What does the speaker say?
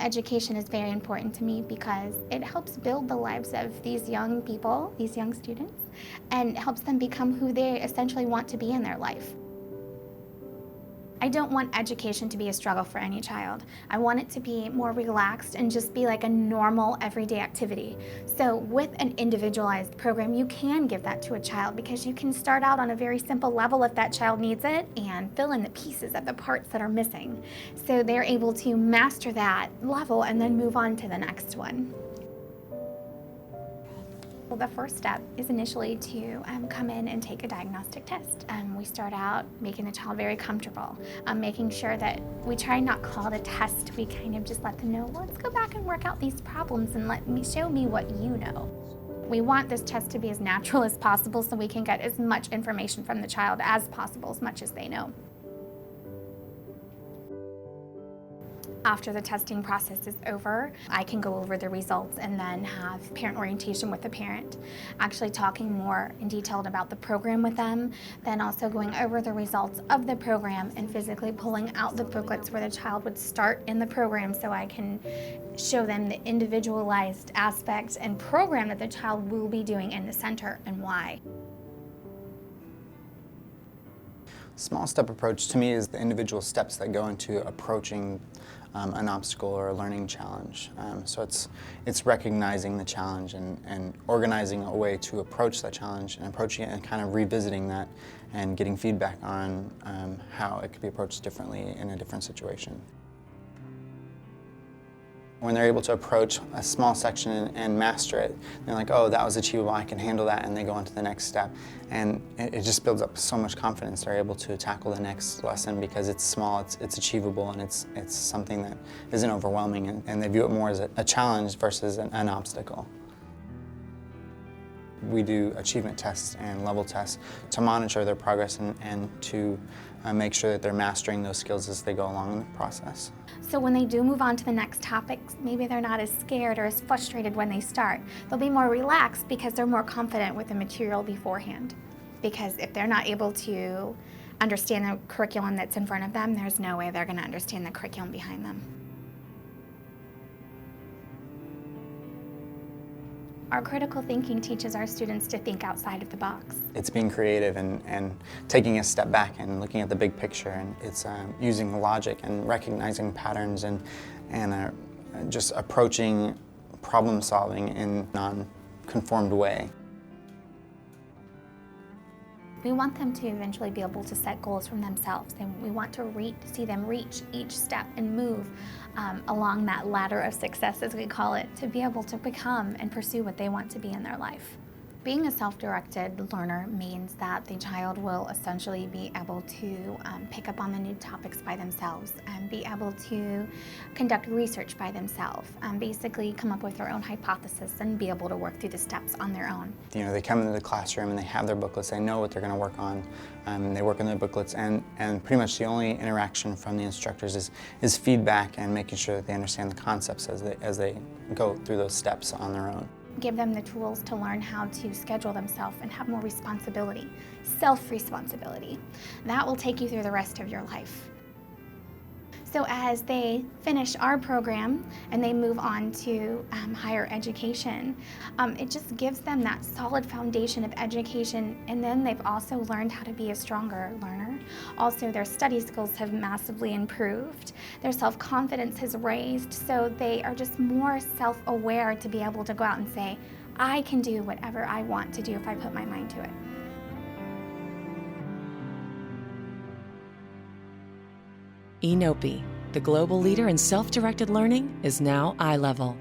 Education is very important to me because it helps build the lives of these young people, these young students, and helps them become who they essentially want to be in their life. I don't want education to be a struggle for any child. I want it to be more relaxed and just be like a normal everyday activity. So with an individualized program, you can give that to a child because you can start out on a very simple level if that child needs it and fill in the pieces of the parts that are missing. So they're able to master that level and then move on to the next one. Well, the first step is initially to come in and take a diagnostic test. We start out making the child very comfortable, making sure that we try not call it a test. We kind of just let them know, well, let's go back and work out these problems and show me what you know. We want this test to be as natural as possible so we can get as much information from the child as possible, as much as they know. After the testing process is over, I can go over the results and then have parent orientation with the parent, actually talking more in detail about the program with them, then also going over the results of the program and physically pulling out the booklets where the child would start in the program so I can show them the individualized aspects and program that the child will be doing in the center and why. Small step approach to me is the individual steps that go into approaching an obstacle or a learning challenge. So it's recognizing the challenge and organizing a way to approach that challenge and approaching it and kind of revisiting that and getting feedback on how it could be approached differently in a different situation. When they're able to approach a small section and master it, they're like, oh, that was achievable, I can handle that, and they go on to the next step. And it just builds up so much confidence. They're able to tackle the next lesson because it's small, it's achievable, and it's something that isn't overwhelming, and they view it more as a challenge versus an obstacle. We do achievement tests and level tests to monitor their progress and to make sure that they're mastering those skills as they go along in the process. So when they do move on to the next topics, maybe they're not as scared or as frustrated when they start. They'll be more relaxed because they're more confident with the material beforehand. Because if they're not able to understand the curriculum that's in front of them, there's no way they're going to understand the curriculum behind them. Our critical thinking teaches our students to think outside of the box. It's being creative and taking a step back and looking at the big picture, and it's using logic and recognizing patterns and just approaching problem solving in a non-conformed way. We want them to eventually be able to set goals from themselves, and we want to see them reach each step and move along that ladder of success, as we call it, to be able to become and pursue what they want to be in their life. Being a self-directed learner means that the child will essentially be able to pick up on the new topics by themselves and be able to conduct research by themselves, basically come up with their own hypothesis and be able to work through the steps on their own. You know, they come into the classroom and they have their booklets, they know what they're going to work on, they work on their booklets, and pretty much the only interaction from the instructors is feedback and making sure that they understand the concepts as they go through those steps on their own. Give them the tools to learn how to schedule themselves and have more responsibility, self-responsibility. That will take you through the rest of your life. So as they finish our program and they move on to higher education, it just gives them that solid foundation of education, and then they've also learned how to be a stronger learner. Also, their study skills have massively improved. Their self-confidence has raised, so they are just more self-aware to be able to go out and say, I can do whatever I want to do if I put my mind to it. E.nopi, the global leader in self-directed learning, is now eye level.